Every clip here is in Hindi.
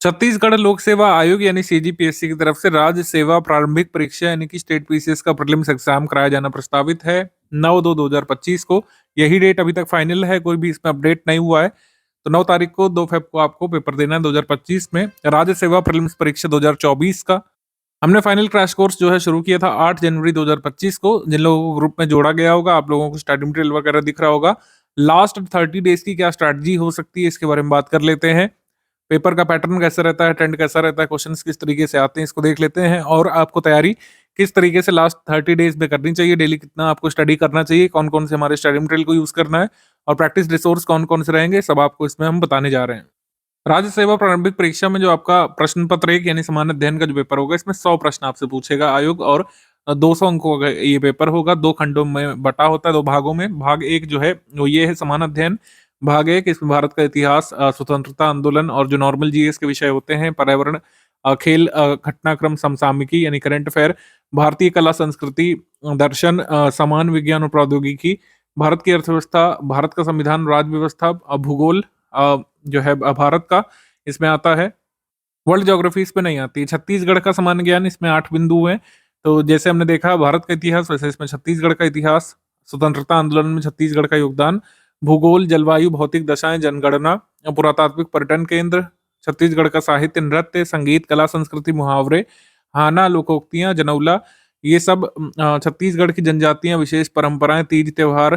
छत्तीसगढ़ लोक सेवा आयोग यानी सीजीपीएससी की तरफ से राज्य सेवा प्रारंभिक परीक्षा यानी कि स्टेट पीसीएस का प्रीलिम्स एग्जाम कराया जाना प्रस्तावित है 9/2/2025 को। यही डेट अभी तक फाइनल है, कोई भी इसमें अपडेट नहीं हुआ है। तो 9 तारीख को 2 फेब को आपको पेपर देना है 2025 में राज्य सेवा प्रीलिम्स परीक्षा 2024 का। हमने फाइनल क्रैश कोर्स जो है शुरू किया था 8 जनवरी 2025 को। जिन लोगों को ग्रुप में जोड़ा गया होगा, आप लोगों को स्टडी मटेरियल वगैरह दिख रहा होगा। लास्ट 30 डेज की क्या स्ट्रैटेजी हो सकती है, इसके बारे में बात कर लेते हैं। पेपर का पैटर्न कैसा रहता है, ट्रेंड कैसा रहता है, क्वेश्चंस किस तरीके से आते हैं, इसको देख लेते हैं। और आपको तैयारी किस तरीके से लास्ट 30 डेज में करनी चाहिए, डेली कितना आपको स्टडी करना चाहिए, कौन कौन से हमारे स्टडी मटेरियल को यूज करना है और प्रैक्टिस रिसोर्स कौन कौन से रहेंगे, सब आपको इसमें हम बताने जा रहे हैं। राज्य सेवा प्रारंभिक परीक्षा में जो आपका प्रश्न पत्र 1 यानी सामान्य अध्ययन का जो पेपर होगा, इसमें 100 प्रश्न आपसे पूछेगा आयोग और 200 अंकों का ये पेपर होगा। 2 खंडों में बटा होता है, 2 भागों में। भाग 1 जो है वो ये है सामान्य अध्ययन। भाग 1 इसमें भारत का इतिहास, स्वतंत्रता आंदोलन और जो नॉर्मल जीएस के विषय होते हैं, पर्यावरण, खेल, घटनाक्रम, समसामयिकी यानी करंट अफेयर, भारतीय कला संस्कृति, दर्शन, सामान्य विज्ञान और प्रौद्योगिकी, भारत की अर्थव्यवस्था, भारत का संविधान, राज्य व्यवस्था, भूगोल जो है भारत का इसमें आता है। वर्ल्ड ज्योग्राफी इसमें नहीं आती है। छत्तीसगढ़ का सामान्य ज्ञान, इसमें 8 बिंदु हैं। तो जैसे हमने देखा भारत का इतिहास, वैसे इसमें छत्तीसगढ़ का इतिहास, स्वतंत्रता आंदोलन में छत्तीसगढ़ का योगदान, भूगोल, जलवायु, भौतिक दशाएं, जनगणना, पुरातात्विक पर्यटन केंद्र, छत्तीसगढ़ का साहित्य, नृत्य, संगीत, कला, संस्कृति, मुहावरे, हाना, लोकोक्तियां, जनौला, ये सब छत्तीसगढ़ की जनजातियां, विशेष परंपराएं, तीज त्योहार,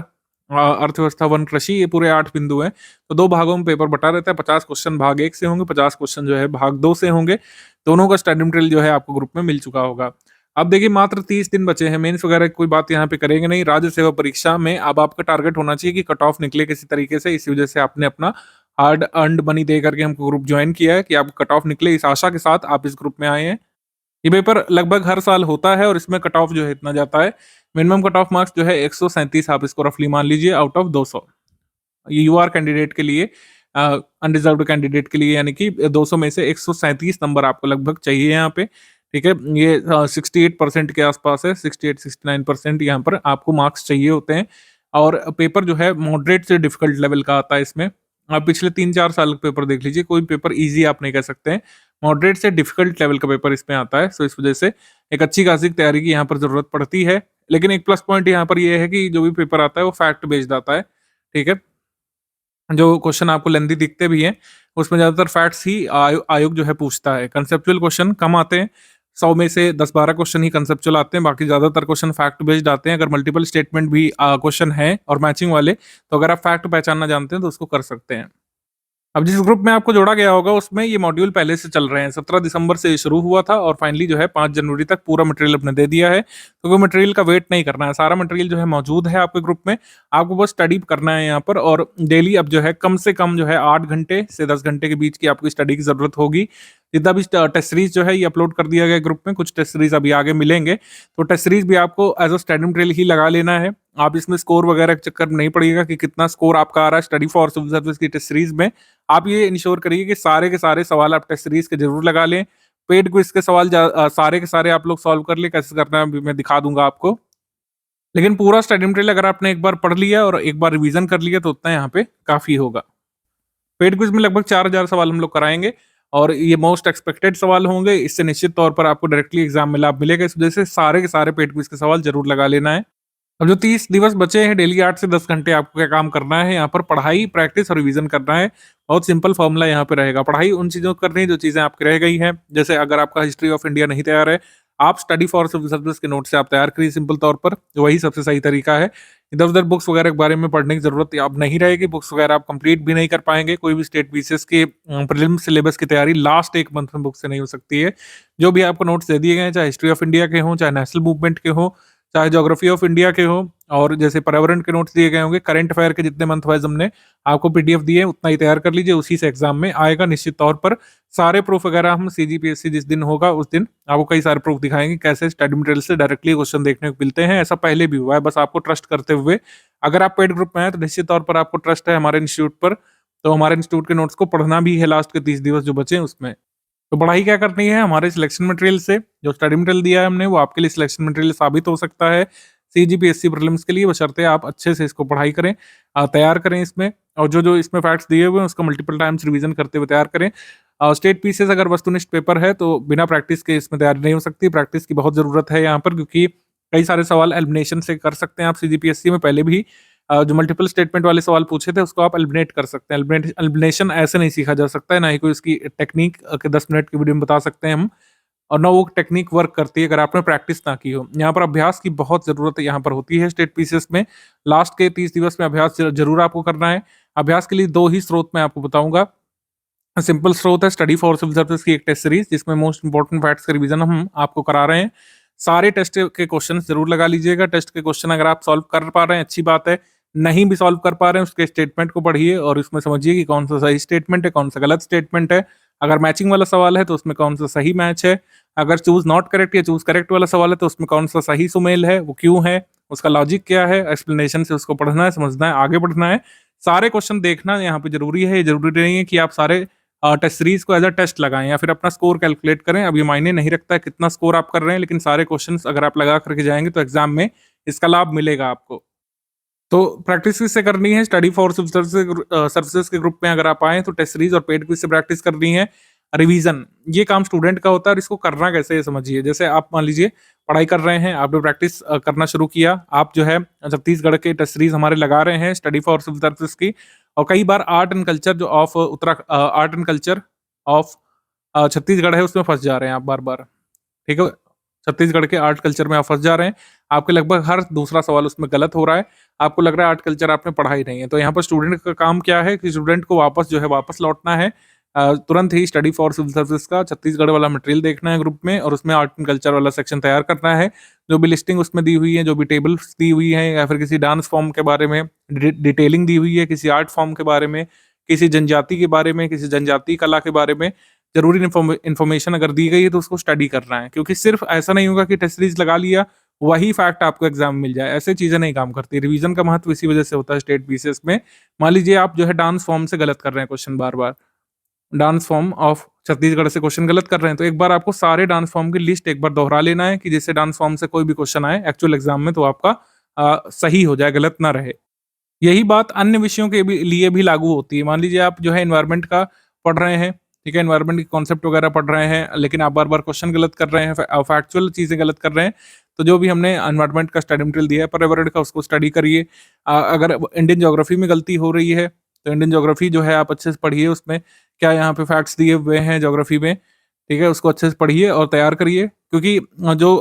अर्थव्यवस्था, वन, कृषि, ये पूरे 8 बिंदु हैं। तो 2 भागों में पेपर बटा रहता है। 50 क्वेश्चन भाग 1 से होंगे, 50 क्वेश्चन जो है भाग 2 से होंगे। दोनों का स्टडी मटेरियल जो है आपको ग्रुप में मिल चुका होगा। अब देखिए मात्र 30 दिन बचे हैं, मेंस वगैरह की कोई बात यहाँ पे करेंगे नहीं। राज्य सेवा परीक्षा में अब आपका टारगेट होना चाहिए कि कट ऑफ निकले किसी तरीके से। इसी वजह से आपने अपना हार्ड अर्न्ड मनी दे करके हमको ग्रुप ज्वाइन किया है कि आपको कट ऑफ निकले, इस आशा के साथ आप इस ग्रुप में आए हैं। ये पेपर लगभग हर साल होता है और इसमें कट ऑफ जो है इतना जाता है। मिनिमम कट ऑफ मार्क्स जो है 137, आप इसको रफली मान लीजिए, आउट ऑफ 200। ये यूआर कैंडिडेट के लिए, अनरिजर्व्ड कैंडिडेट के लिए, यानी कि 200 में से 137 नंबर आपको लगभग चाहिए यहाँ पे। ठीक है, ये 68% के आसपास है, 68-69% यहाँ पर आपको मार्क्स चाहिए होते हैं। और पेपर जो है मॉडरेट से डिफिकल्ट लेवल का आता है इसमें। आप पिछले 3-4 साल का पेपर देख लीजिए, कोई पेपर ईजी आप नहीं कह सकते हैं। मॉडरेट से डिफिकल्ट लेवल का पेपर इसमें आता है। सो इस वजह से एक अच्छी खासी तैयारी की यहाँ पर जरूरत पड़ती है। लेकिन एक प्लस पॉइंट यहाँ पर ये है कि जो भी पेपर आता है वो फैक्ट बेस्ड आता है। ठीक है, जो क्वेश्चन आपको लेंदी दिखते भी हैं, उसमें ज़्यादातर फैक्ट्स ही आयोग जो है पूछता है। कंसेप्चुअल क्वेश्चन कम आते हैं, 100 में से 10-12 क्वेश्चन ही कंसेप्चुअल आते हैं, बाकी ज़्यादातर क्वेश्चन फैक्ट बेस्ड आते हैं। अगर मल्टीपल स्टेटमेंट भी क्वेश्चन है और मैचिंग वाले, तो अगर आप फैक्ट पहचानना जानते हैं तो उसको कर सकते हैं। अब जिस ग्रुप में आपको जोड़ा गया होगा उसमें ये मॉड्यूल पहले से चल रहे हैं। 17 दिसंबर से ये शुरू हुआ था और फाइनली जो है 5 जनवरी तक पूरा मटेरियल अपने दे दिया है। तो कोई मटेरियल का वेट नहीं करना है, सारा मटेरियल जो है मौजूद है आपके ग्रुप में। आपको बस स्टडी करना है यहाँ पर, और डेली अब जो है कम से कम जो है 8 घंटे से 10 घंटे के बीच की आपको स्टडी की जरूरत होगी। जितना भी टेस्ट सीरीज जो है ये अपलोड कर दिया गया ग्रुप में, कुछ टेस्ट सीरीज अभी आगे मिलेंगे, तो टेस्ट सीरीज भी आपको एज अ स्टडी मटेरियल ही लगा लेना है। आप इसमें स्कोर वगैरह के चक्कर में नहीं पड़ेगा कि कितना स्कोर आपका आ रहा है स्टडी फॉर सिविल सर्विस की टेस्ट सीरीज में। आप ये इंश्योर करिए कि सारे के सारे सवाल आप टेस्ट सीरीज के जरूर लगा लें। पेड क्विज के सवाल सारे के सारे आप लोग सॉल्व कर ले, कैसे करना है अभी मैं दिखा दूंगा आपको। लेकिन पूरा स्टडी मटेरियल अगर आपने एक बार पढ़ लिया और एक बार रिवीजन कर लिया तो उतना यहाँ पे काफी होगा। पेड क्विज में लगभग 4000 सवाल हम लोग कराएंगे और ये मोस्ट एक्सपेक्टेड सवाल होंगे। इससे निश्चित तौर पर आपको डायरेक्टली एग्जाम में लाभ मिलेगा। इस वजह से सारे के सारे पेड क्विज के सवाल जरूर लगा लेना है। अब जो 30 दिवस बचे हैं, डेली 8 से 10 घंटे आपको क्या काम करना है, यहाँ पर पढ़ाई, प्रैक्टिस और रिवीजन करना है। बहुत सिंपल फॉर्मूला यहाँ पे रहेगा। पढ़ाई उन चीज़ों को करनी है जो चीज़ें आपकी रह गई हैं। जैसे अगर आपका हिस्ट्री ऑफ इंडिया नहीं तैयार है, आप स्टडी फॉर सिविल सर्विस के नोट से आप तैयार करिए सिंपल तौर पर, वही सबसे सही तरीका है। इधर उधर बुक्स वगैरह के बारे में पढ़ने की जरूरत अब नहीं रहेगी। बुक्स वगैरह आप कंप्लीट भी नहीं कर पाएंगे। कोई भी स्टेट पीसीएस के प्रीलिम सिलेबस की तैयारी लास्ट 1 मंथ में बुक से नहीं हो सकती है। जो भी आपको नोट्स दे दिए गए हैं, चाहे हिस्ट्री ऑफ इंडिया के हों, चाहे नेशनल मूवमेंट के हों, चाहे ज्योग्राफी ऑफ इंडिया के हो, और जैसे पर्यावरण के नोट्स दिए गए होंगे, करंट अफेयर के जितने मंथ वाइज हमने आपको पीडीएफ दिए उतना ही तैयार कर लीजिए, उसी से एग्जाम में आएगा निश्चित तौर पर। सारे प्रूफ वगैरह हम सीजीपीएससी जिस दिन होगा उस दिन आपको कई सारे प्रूफ दिखाएंगे कैसे स्टडी मटेरियल से डायरेक्टली क्वेश्चन देखने को मिलते हैं। ऐसा पहले भी हुआ है, बस आपको ट्रस्ट करते हुए। अगर आप पेड ग्रुप में हैं तो निश्चित तौर पर आपको ट्रस्ट है हमारे इंस्टीट्यूट पर, तो हमारे इंस्टीट्यूट के नोट्स को पढ़ना भी है लास्ट के 30 दिवस जो बचे हैं उसमें। तो पढ़ाई क्या करनी है, हमारे सिलेक्शन मटेरियल से जो स्टडी मटेरियल दिया है हमने वो आपके लिए सिलेक्शन मटेरियल साबित हो सकता है सीजीपीएससी प्रीलिम्स के लिए, बशर्ते आप अच्छे से इसको पढ़ाई करें, तैयार करें इसमें, और जो जो इसमें फैक्ट्स दिए हुए हैं उसका मल्टीपल टाइम्स रिवीजन करते हुए तैयार करें। स्टेट पीसीएस अगर वस्तुनिष्ठ पेपर है तो बिना प्रैक्टिस के इसमें तैयारी नहीं हो सकती। प्रैक्टिस की बहुत ज़रूरत है यहाँ पर, क्योंकि कई सारे सवाल एलिमिनेशन से कर सकते हैं आप। सीजीपीएससी में पहले भी जो मल्टीपल स्टेटमेंट वाले सवाल पूछे थे उसको आप एलिमिनेट कर सकते हैं। एलिमिनेशन ऐसे नहीं सीखा जा सकता है, ना ही कोई उसकी टेक्निक के 10 मिनट की वीडियो में बता सकते हैं हम, और ना वो टेक्निक वर्क करती है अगर आपने प्रैक्टिस ना की हो। यहाँ पर अभ्यास की बहुत ज़रूरत यहाँ पर होती है स्टेट पीसीएस में। लास्ट के 30 दिवस में अभ्यास ज़रूर आपको करना है। अभ्यास के लिए 2 ही स्रोत मैं आपको बताऊँगा। सिंपल स्रोत है स्टडी फॉर सिविल सर्विसेज की एक टेस्ट सीरीज, जिसमें मोस्ट इंपोर्टेंट फैक्ट्स का रिवीजन हम आपको करा रहे हैं। सारे टेस्ट के क्वेश्चन जरूर लगा लीजिएगा। टेस्ट के क्वेश्चन अगर आप सॉल्व कर पा रहे हैं अच्छी बात है, नहीं भी सॉल्व कर पा रहे हैं उसके स्टेटमेंट को पढ़िए और उसमें समझिए कि कौन सा सही स्टेटमेंट है, कौन सा गलत स्टेटमेंट है। अगर मैचिंग वाला सवाल है तो उसमें कौन सा सही मैच है। अगर चूज नॉट करेक्ट या चूज करेक्ट वाला सवाल है तो उसमें कौन सा सही सुमेल है, वो क्यों है, उसका लॉजिक क्या है, एक्सप्लेनेशन से उसको पढ़ना है, समझना है, आगे बढ़ना है। सारे क्वेश्चन देखना यहाँ पे जरूरी है। ये जरूरी नहीं है कि आप सारे टेस्ट सीरीज को एज अ टेस्ट लगाएं या फिर अपना स्कोर कैलकुलेट करें। अब ये मायने नहीं रखता है कितना स्कोर आप कर रहे हैं, लेकिन सारे क्वेश्चंस अगर आप लगा करके जाएंगे तो एग्जाम में इसका लाभ मिलेगा आपको। तो प्रैक्टिस किससे करनी है? स्टडी फॉर सर्विसेज के ग्रुप में अगर आप आए तो टेस्ट सीरीज और पेड क्विज से प्रैक्टिस करनी है। रिवीजन ये काम स्टूडेंट का होता है और इसको करना कैसे है समझिए। जैसे आप मान लीजिए पढ़ाई कर रहे हैं, आपने प्रैक्टिस करना शुरू किया, आप जो है छत्तीसगढ़ के टेस्ट सीरीज हमारे लगा रहे हैं स्टडी फॉर सिविल सर्विसेज की। और कई बार आर्ट एंड कल्चर जो of art and culture of Chhattisgarh है उसमें फंस जा रहे हैं आप बार बार। ठीक है, छत्तीसगढ़ के आर्ट कल्चर में आप फंस जा रहे हैं। आपके लगभग हर दूसरा सवाल उसमें गलत हो रहा है। आपको लग रहा है आर्ट कल्चर आपने पढ़ा ही नहीं है। तो यहाँ पर स्टूडेंट का काम क्या है कि स्टूडेंट को वापस जो है वापस लौटना है। तुरंत ही स्टडी फॉर सिविल सर्विसेज का छत्तीसगढ़ वाला मटेरियल देखना है ग्रुप में और उसमें आर्ट एंड कल्चर वाला सेक्शन तैयार करना है। जो भी लिस्टिंग उसमें दी हुई है, जो भी टेबल्स दी हुई है, या फिर किसी डांस फॉर्म के बारे में डिटेलिंग दी हुई है, किसी आर्ट फॉर्म के बारे में, किसी जनजाति के बारे में, किसी जनजाति कला के बारे में जरूरी इन्फॉर्मेशन अगर दी गई है तो उसको स्टडी करना है। क्योंकि सिर्फ ऐसा नहीं होगा कि टेस्ट सीरीज लगा लिया वही फैक्ट आपको एग्जाम में मिल जाए, ऐसे चीजें नहीं काम करती। रिवीजन का महत्व इसी वजह से होता है स्टेट पीसीएस में। मान लीजिए आप जो है डांस फॉर्म से गलत कर रहे हैं question, bar bar dance form of Chhattisgarh से क्वेश्चन गलत कर रहे हैं, तो एक बार आपको सारे डांस फॉर्म की लिस्ट एक बार दोहरा लेना है कि जिससे डांस फॉर्म से कोई भी क्वेश्चन आए एक्चुअल एग्जाम में तो आपका सही हो जाए, गलत ना रहे। यही बात अन्य विषयों के लिए भी लागू होती है। मान लीजिए आप जो है एनवायरनमेंट का पढ़ रहे हैं, ठीक है, एनवायरनमेंट के कॉन्सेप्ट वगैरह पढ़ रहे हैं, लेकिन आप बार बार क्वेश्चन गलत कर रहे हैं, फैक्चुअल चीजें गलत कर रहे हैं। तो जो भी हमने एनवायरनमेंट का स्टडी मटेरियल दिया है पर्यावरण का, उसको स्टडी करिए। अगर इंडियन ज्योग्राफी में गलती हो रही है तो इंडियन ज्योग्राफी जो है आप अच्छे से पढ़िए, उसमें क्या यहाँ पे फैक्ट्स दिए हुए हैं ज्योग्राफी में, ठीक है, उसको अच्छे से पढ़िए और तैयार करिए। क्योंकि जो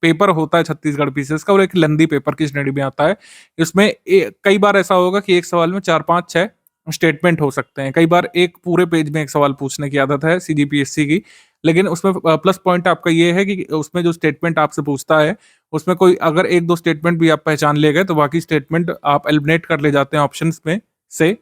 पेपर होता है छत्तीसगढ़ पीसीएस का, और एक लंदी पेपर की श्रेणी में आता है। इसमें कई बार ऐसा होगा कि एक सवाल में 4-5-6 स्टेटमेंट हो सकते हैं। कई बार एक पूरे पेज में एक सवाल पूछने की आदत है सीजीपीएससी की, लेकिन उसमें प्लस पॉइंट आपका ये है कि उसमें जो स्टेटमेंट आपसे पूछता है उसमें कोई अगर 1-2 स्टेटमेंट भी आप पहचान ले गए तो बाकी स्टेटमेंट आप एलिमिनेट कर ले जाते हैं ऑप्शंस में से।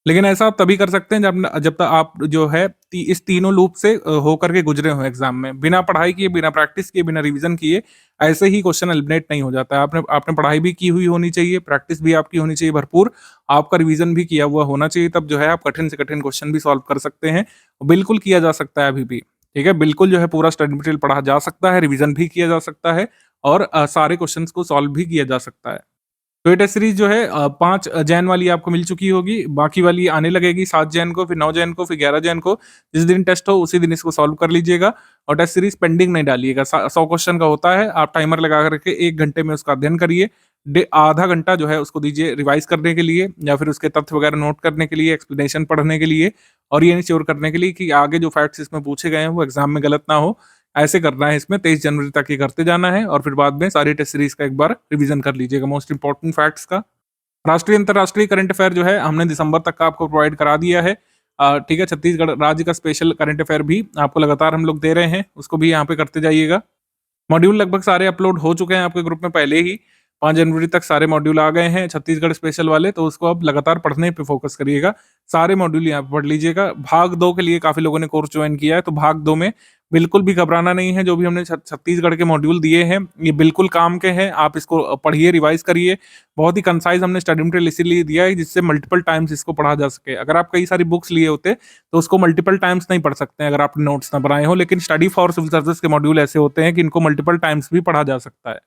लेकिन ऐसा आप तभी कर सकते हैं जब तक आप जो है इस तीनों लूप से होकर के गुजरे हो एग्जाम में। बिना पढ़ाई किए, बिना प्रैक्टिस किए, बिना रिवीजन किए ऐसे ही क्वेश्चन एलिमिनेट नहीं हो जाता है। आपने आपने पढ़ाई भी की हुई होनी चाहिए, प्रैक्टिस भी आपकी होनी चाहिए भरपूर, आपका रिवीजन भी किया हुआ होना चाहिए, तब जो है आप कठिन से कठिन क्वेश्चन भी सॉल्व कर सकते हैं। बिल्कुल किया जा सकता है अभी भी, ठीक है, बिल्कुल जो है पूरा स्टडी मटेरियल पढ़ा जा सकता है, रिवीजन भी किया जा सकता है और सारे क्वेश्चन को सॉल्व भी किया जा सकता है। तो ये टेस्ट सीरीज जो है 5 जैन वाली आपको मिल चुकी होगी, बाकी वाली आने लगेगी 7 जैन को, फिर 9 जैन को, फिर 11 जैन को। जिस दिन टेस्ट हो उसी दिन इसको सॉल्व कर लीजिएगा और टेस्ट सीरीज पेंडिंग नहीं डालिएगा। 100 क्वेश्चन का होता है, आप टाइमर लगा करके 1 घंटे में उसका अध्ययन करिए। आधा घंटा जो है उसको दीजिए रिवाइज करने के लिए या फिर उसके तथ्य वगैरह नोट करने के लिए, एक्सप्लेनेशन पढ़ने के लिए, और ये इंश्योर करने के लिए कि आगे जो फैक्ट्स इसमें पूछे गए हैं वो एग्जाम में गलत ना हो। ऐसे करना है इसमें, 23 जनवरी तक ये करते जाना है और फिर बाद में सारी टेस्ट सीरीज का एक बार रिवीजन कर लीजिएगा मोस्ट इंपॉर्टेंट फैक्ट्स का। राष्ट्रीय अंतर्राष्ट्रीय करंट अफेयर जो है हमने दिसंबर तक का आपको प्रोवाइड करा दिया है। ठीक है, छत्तीसगढ़ राज्य का स्पेशल करंट अफेयर भी आपको लगातार हम लोग दे रहे हैं, उसको भी यहाँ पे करते जाइएगा। मॉड्यूल लगभग सारे अपलोड हो चुके हैं आपके ग्रुप में पहले ही। 5 जनवरी तक सारे मॉड्यूल आ गए हैं छत्तीसगढ़ स्पेशल वाले, तो उसको अब लगातार पढ़ने पे फोकस करिएगा। सारे मॉड्यूल यहाँ पे पढ़ लीजिएगा। भाग 2 के लिए काफी लोगों ने कोर्स ज्वाइन किया है, तो भाग 2 में बिल्कुल भी घबराना नहीं है। जो भी हमने छत्तीसगढ़ के मॉड्यूल दिए हैं ये बिल्कुल काम के हैं, आप इसको पढ़िए, रिवाइज करिए। बहुत ही कंसाइज हमने स्टडी मटेरियल इसीलिए दिया है जिससे मल्टीपल टाइम्स इसको पढ़ा जा सके। अगर आप कई सारी बुक्स लिए होते तो उसको मल्टीपल टाइम्स नहीं पढ़ सकते हैं अगर आपने नोट्स ना बनाए हो, लेकिन स्टडी फॉर सिविल सर्विसेज के मॉड्यूल ऐसे होते हैं कि इनको मल्टीपल टाइम्स भी पढ़ा जा सकता है।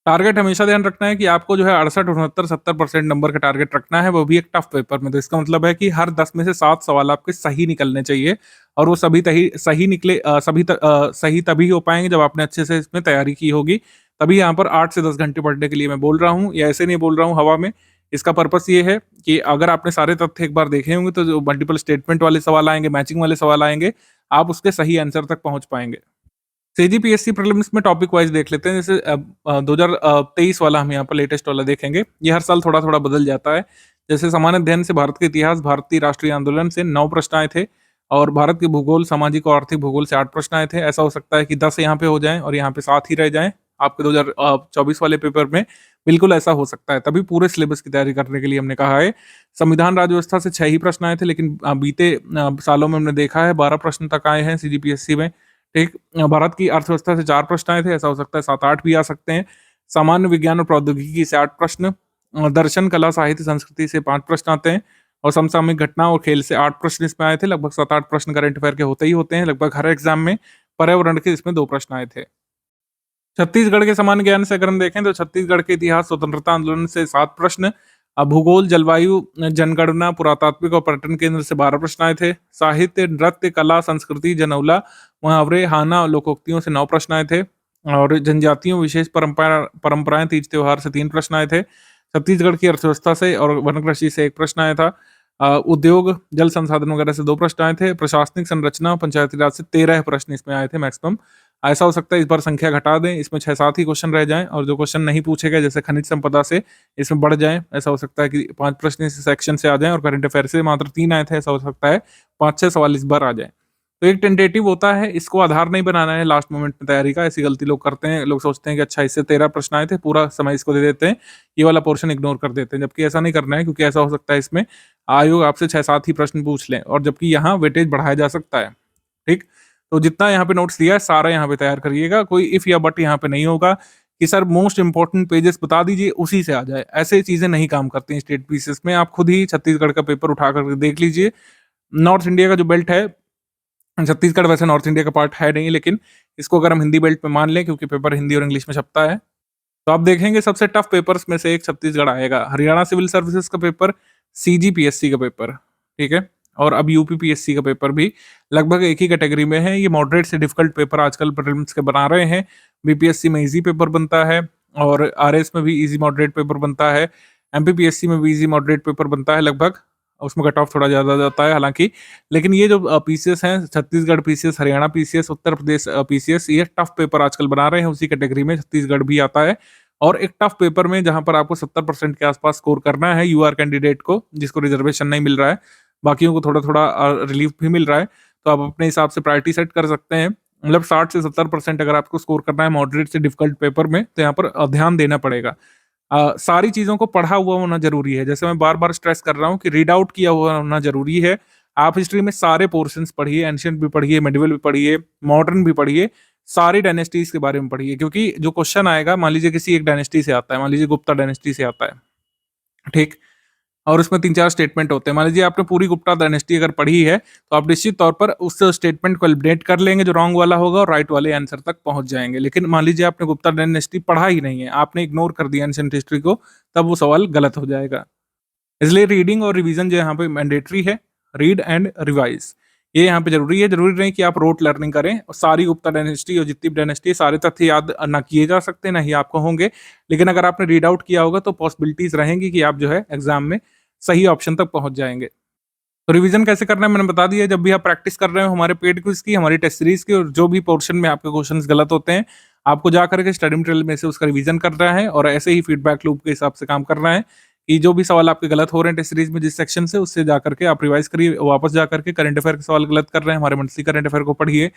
टारगेट हमेशा ध्यान रखना है कि आपको जो है 68, 69, 70% नंबर का टारगेट रखना है, वो भी एक टफ पेपर में। तो इसका मतलब है कि हर 10 में से 7 सवाल आपके सही निकलने चाहिए और वो सभी तही सही निकले सही तभी हो पाएँगे जब आपने अच्छे से इसमें तैयारी की होगी। तभी यहाँ पर 8 से 10 घंटे पढ़ने के लिए मैं बोल रहा हूँ, या ऐसे नहीं बोल रहा हूँ हवा में। इसका पर्पस ये है कि अगर आपने सारे तथ्य एक बार देखे होंगे, तो जो मल्टीपल स्टेटमेंट वाले सवाल आएँगे, मैचिंग वाले सवाल आएँगे, आप उसके सही आंसर तक पहुँच पाएँगे। सीजीपीएससी प्रीलिम्स में टॉपिक वाइज देख लेते हैं। जैसे 2023 वाला हम यहाँ पर लेटेस्ट वाला देखेंगे। ये हर साल थोड़ा-थोड़ा बदल जाता है। जैसे सामान्य अध्ययन से भारत के इतिहास, भारतीय राष्ट्रीय आंदोलन से 9 प्रश्न आए थे और भारत के भूगोल, सामाजिक और आर्थिक भूगोल से 8 प्रश्न आए थे। ऐसा हो सकता है कि 10 यहाँ पे हो जाएँ और यहाँ पे 7 ही रह जाएँ। आपके 2024 वाले पेपर में बिल्कुल ऐसा हो सकता है। तभी पूरे सिलेबस की तैयारी करने के लिए हमने कहा है। संविधान राज्य व्यवस्था से 6 ही प्रश्न आए थे, लेकिन बीते सालों में हमने देखा है 12 प्रश्न तक आए हैं सीजीपीएससी में। ठीक, भारत की अर्थव्यवस्था से 4 प्रश्न आए थे, ऐसा हो सकता है 7-8 भी आ सकते हैं। सामान्य विज्ञान और प्रौद्योगिकी से 8 प्रश्न, दर्शन, कला, साहित्य, संस्कृति से 5 प्रश्न आते हैं और समसामयिक घटना और खेल से 8 प्रश्न इसमें आए थे। लगभग 7-8 प्रश्न करंट अफेयर के होते ही होते हैं, लगभग हर एग्ज़ाम में। पर्यावरण के इसमें 2 प्रश्न आए थे। छत्तीसगढ़ के सामान्य ज्ञान से अगर हम देखें तो छत्तीसगढ़ के इतिहास, स्वतंत्रता आंदोलन से 7 प्रश्न, भूगोल, जलवायु, जनगणना, पुरातात्विक और पर्यटन केंद्र से 12 प्रश्न आए थे। साहित्य, नृत्य, कला, संस्कृति, जनौला, मुहावरे, हाना और लोकोक्तियों से 9 प्रश्न आए थे और जनजातियों, विशेष परंपराएं, तीज त्योहार से 3 प्रश्न आए थे। छत्तीसगढ़ की अर्थव्यवस्था से और वन कृषि से 1 प्रश्न आया था। उद्योग, जल संसाधन वगैरह से 2 प्रश्न आए थे। प्रशासनिक संरचना, पंचायती राज से 13 प्रश्न इसमें आए थे मैक्सिमम। ऐसा हो सकता है इस बार संख्या घटा दें, इसमें 6-7 ही क्वेश्चन रह जाएँ और जो क्वेश्चन नहीं पूछे गए जैसे खनिज संपदा से, इसमें बढ़ जाएँ। ऐसा हो सकता है कि 5 प्रश्न इस सेक्शन से आ जाएँ और करंट अफेयर से मात्र 3 आए थे, ऐसा हो सकता है 5-6 सवाल इस बार आ जाएँ। तो एक टेंटेटिव होता है, इसको आधार नहीं बनाना है लास्ट मोमेंट में तैयारी का। ऐसी गलती लोग करते हैं, लोग सोचते हैं कि अच्छा इससे 13 प्रश्न आए थे, पूरा समय इसको दे देते हैं, ये वाला पोर्शन इग्नोर कर देते हैं, जबकि ऐसा नहीं करना है, क्योंकि ऐसा हो सकता है इसमें आयोग आपसे 6-7 ही प्रश्न पूछ लें और जबकि यहाँ वेटेज बढ़ाया जा सकता है। ठीक? तो जितना यहाँ पे नोट्स दिया है सारा यहाँ पे तैयार करिएगा, कोई इफ या बट यहाँ पे नहीं होगा कि सर मोस्ट इंपोर्टेंट पेजेस बता दीजिए उसी से आ जाए। ऐसे चीजें नहीं काम करती हैं स्टेट पीसीएस में। आप खुद ही छत्तीसगढ़ का पेपर उठा करके देख लीजिए। नॉर्थ इंडिया का जो बेल्ट है, छत्तीसगढ़ वैसे नॉर्थ इंडिया का पार्ट है नहीं, लेकिन इसको अगर हम हिंदी बेल्ट में मान लें, क्योंकि पेपर हिंदी और इंग्लिश में छपता है, तो आप देखेंगे सबसे टफ पेपर्स में से एक छत्तीसगढ़ आएगा। हरियाणा सिविल सर्विसेज का पेपर, सीजीपीएससी का पेपर, ठीक है? और अब यूपीपीएससी का पेपर भी लगभग एक ही कैटेगरी में है। ये मॉडरेट से डिफिकल्ट पेपर आजकल प्रीलिम्स के बना रहे हैं। बीपीएससी में ईज़ी पेपर बनता है और आरएस में भी ईज़ी मॉडरेट पेपर बनता है। एमपीपीएससी में भी ईज़ी मॉडरेट पेपर बनता है लगभग। उसमें कट ऑफ थोड़ा ज़्यादा जाता है हालाँकि। लेकिन ये जो पीसीएस हैं, Chhattisgarh PCS, Haryana PCS, Uttar Pradesh PCS, ये टफ पेपर आजकल बना रहे हैं। उसी कैटेगरी में छत्तीसगढ़ भी आता है और एक टफ पेपर में जहाँ पर आपको 70% के आसपास स्कोर करना है यूआर कैंडिडेट को, जिसको रिजर्वेशन नहीं मिल रहा है। बाकियों को थोड़ा-थोड़ा रिलीफ भी मिल रहा है, तो आप अपने हिसाब से प्रायोरिटी सेट कर सकते हैं। मतलब 60 से 70% अगर आपको स्कोर करना है मॉडरेट से डिफिकल्ट पेपर में, तो यहाँ पर ध्यान देना पड़ेगा। सारी चीज़ों को पढ़ा हुआ होना ज़रूरी है। जैसे मैं बार-बार स्ट्रेस कर रहा हूँ कि रीड आउट किया हुआ होना ज़रूरी है। आप हिस्ट्री में सारे पोर्शन्स पढ़िए, एंशिएंट भी पढ़िए, मेडिवल भी पढ़िए, मॉडर्न भी पढ़िए, सारी डायनेस्टीज़ के बारे में पढ़िए, क्योंकि जो क्वेश्चन आएगा, मान लीजिए किसी एक डायनेस्टी से आता है, मान लीजिए गुप्ता डायनेस्टी से आता है, ठीक? और उसमें 3-4 स्टेटमेंट होते हैं। मान लीजिए आपने पूरी गुप्ता डायनेस्टी अगर पढ़ी है, तो आप निश्चित तौर पर उस स्टेटमेंट को एलिमिनेट कर लेंगे जो रॉन्ग वाला होगा और राइट वाले आंसर तक पहुँच जाएँगे। लेकिन मान लीजिए आपने गुप्ता डायनेस्टी पढ़ा ही नहीं है, आपने इग्नोर कर दिया एंशिएंट हिस्ट्री को, तब वो सवाल गलत हो जाएगा। इसलिए रीडिंग और रिवीजन जो यहाँ पे मैंडेटरी है, रीड एंड रिवाइज, ये यहाँ पे ज़रूरी है। ज़रूरी नहीं कि आप रोट लर्निंग करें और सारी गुप्ता डायनेस्टी और जितनी भी डायनेस्टी सारे तथ्य याद ना किए जा सकते, ना ही आपको होंगे। लेकिन अगर आपने रीड आउट किया होगा तो पॉसिबिलिटीज़ रहेंगी कि आप जो है एग्ज़ाम में सही ऑप्शन तक पहुँच जाएँगे। तो रिवीजन कैसे करना है मैंने बता दिया। जब भी आप प्रैक्टिस कर रहे हो हमारे पेड क्विज़ की, हमारी टेस्ट सीरीज़ की, और जो भी पोर्शन में आपके क्वेश्चंस गलत होते हैं, आपको जा करके स्टडी मटेरियल में से उसका रिवीजन करना है और ऐसे ही फीडबैक लूप के हिसाब से काम करना है कि जो भी सवाल आपके गलत हो रहे हैं टेस्ट सीरीज़ में जिस सेक्शन से, उससे जा करके आप रिवाइज़ करिए। वापस जा करके करंट अफेयर के सवाल गलत कर रहे हैं, हमारे मंथली करंट अफेयर को पढ़िए।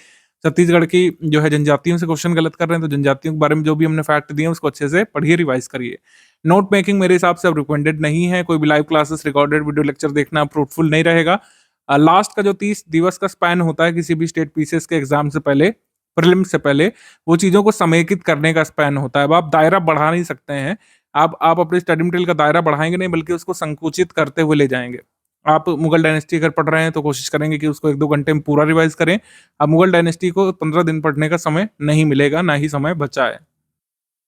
छत्तीसगढ़ की जो है जनजातियों से क्वेश्चन गलत कर रहे हैं, तो जनजातियों के बारे में जो भी हमने फैक्ट दिए हैं उसको अच्छे से पढ़िए, रिवाइज़ करिए। नोट मेकिंग मेरे हिसाब से अब रिकमेंडेड नहीं है। कोई भी live classes, recorded video lecture देखना फ्रूटफुल नहीं रहेगा। लास्ट का जो 30 दिवस का स्पैन होता है किसी भी स्टेट पीसीएस के एग्जाम से पहले, प्रीलिम्स से पहले, वो चीज़ों को समेकित करने का स्पैन होता है। अब आप दायरा बढ़ा नहीं सकते हैं। आप अपने स्टडी मटेरियल का दायरा बढ़ाएँगे नहीं, बल्कि उसको संकुचित करते हुए ले जाएँगे। आप मुगल डायनेस्टी अगर पढ़ रहे हैं तो कोशिश करेंगे कि उसको 1-2 घंटे में पूरा रिवाइज़ करें। अब मुगल डायनेस्टी को 15 दिन पढ़ने का समय नहीं मिलेगा, ना ही समय बचा है।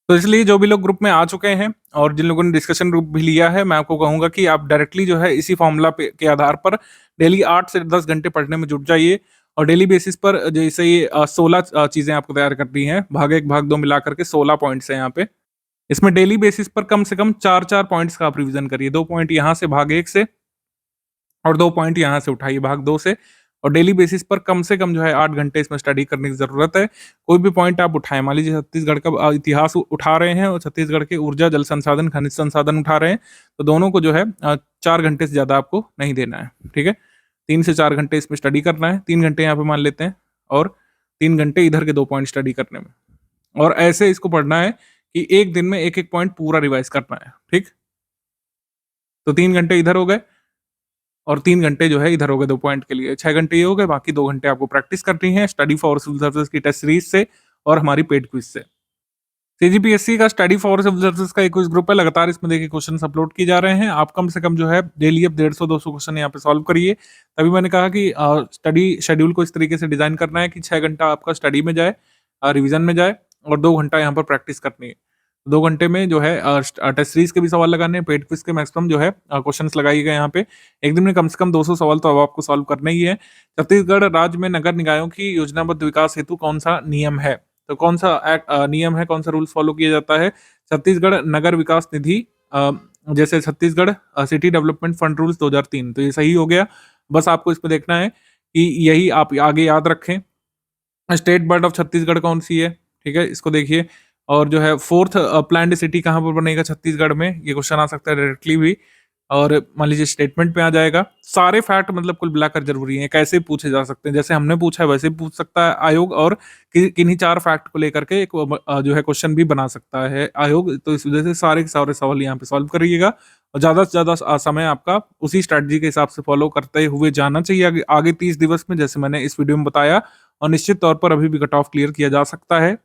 तो इसलिए जो भी लोग ग्रुप में आ चुके हैं और जिन लोगों ने डिस्कशन ग्रुप भी लिया है, मैं आपको कहूँगा कि आप डायरेक्टली जो है इसी फ़ॉर्मूला पे के आधार पर डेली 8 से 10 घंटे पढ़ने में जुट जाइए और डेली बेसिस पर जैसे ये 16 चीज़ें आपको तैयार करनी है, भाग 1, भाग 2 मिला कर के 16 पॉइंट्स हैं यहाँ पे। इसमें डेली बेसिस पर कम से कम 4-4 पॉइंट्स का आप रिवीजन करिए, 2 पॉइंट यहाँ से भाग 1 से और 2 पॉइंट यहाँ से उठाइए भाग 2 से और डेली बेसिस पर कम से कम जो है 8 घंटे इसमें स्टडी करने की ज़रूरत है। कोई भी पॉइंट आप उठाएँ, मान लीजिए छत्तीसगढ़ का इतिहास उठा रहे हैं और छत्तीसगढ़ के ऊर्जा, जल संसाधन, खनिज संसाधन उठा रहे हैं, तो दोनों को जो है 4 घंटे से ज़्यादा आपको नहीं देना है, ठीक है? 3 से 4 घंटे इसमें स्टडी करना है, 3 घंटे यहाँ पे मान लेते हैं और 3 घंटे इधर के 2 पॉइंट स्टडी करने में। और ऐसे इसको पढ़ना है कि 1 दिन में 1-1 पॉइंट पूरा रिवाइज़ करना है, ठीक? तो 3 घंटे इधर हो गए और 3 घंटे जो है इधर हो गए 2 पॉइंट के लिए, 6 घंटे ये हो गए, बाकी 2 घंटे आपको प्रैक्टिस करनी है स्टडी फॉर सिविल सर्विसेज की टेस्ट सीरीज से और हमारी पेड क्विज से। सीजीपीएससी का स्टडी फॉर सिविल सर्विसेज का एक क्विज ग्रुप है, लगातार इसमें देखिए क्वेश्चंस अपलोड किए जा रहे हैं। आप कम से कम जो है डेली अब 150-200 क्वेश्चन यहाँ पे सॉल्व करिए। तभी मैंने कहा कि स्टडी शेड्यूल को इस तरीके से डिजाइन करना है कि 6 घंटा आपका स्टडी में जाए, रिवीजन में जाए और 2 घंटा यहाँ पर प्रैक्टिस करनी है। 2 घंटे में जो है टेस्ट सीरीज के भी सवाल लगाने हैं, पेड क्विज के मैक्सिमम जो है क्वेश्चंस लगाए गए यहाँ पे। एक दिन में कम से कम 200 सवाल तो अब आपको सॉल्व करने ही है। छत्तीसगढ़ राज्य में नगर निकायों की योजनाबद्ध विकास हेतु कौन सा नियम है? तो कौन सा नियम है, कौन सा रूल्स फॉलो किया जाता है? छत्तीसगढ़ नगर विकास निधि, जैसे Chhattisgarh city development fund rules 2003, तो ये सही हो गया। बस आपको इसमें देखना है कि यही आप आगे याद रखें। स्टेट बर्ड ऑफ छत्तीसगढ़ कौन सी है, ठीक है, इसको देखिए। और जो है फोर्थ प्लान्ड सिटी कहाँ पर बनेगा छत्तीसगढ़ में, ये क्वेश्चन आ सकता है डायरेक्टली भी। और मान लीजिए स्टेटमेंट में आ जाएगा। सारे फैक्ट मतलब कुल मिलाकर जरूरी हैं, कैसे पूछे जा सकते हैं, जैसे हमने पूछा है वैसे भी पूछ सकता है आयोग और किन्हीं 4 फैक्ट को लेकर के एक जो है क्वेश्चन भी बना सकता है आयोग। तो इस वजह से सारे के सारे सवाल यहाँ पे सॉल्व करिएगा और ज्यादा से ज्यादा समय आपका उसी स्ट्रेटजी के हिसाब से फॉलो करते हुए जाना चाहिए आगे आगे 30 दिवस में, जैसे मैंने इस वीडियो में बताया। और निश्चित तौर पर अभी भी कट ऑफ क्लियर किया जा सकता है।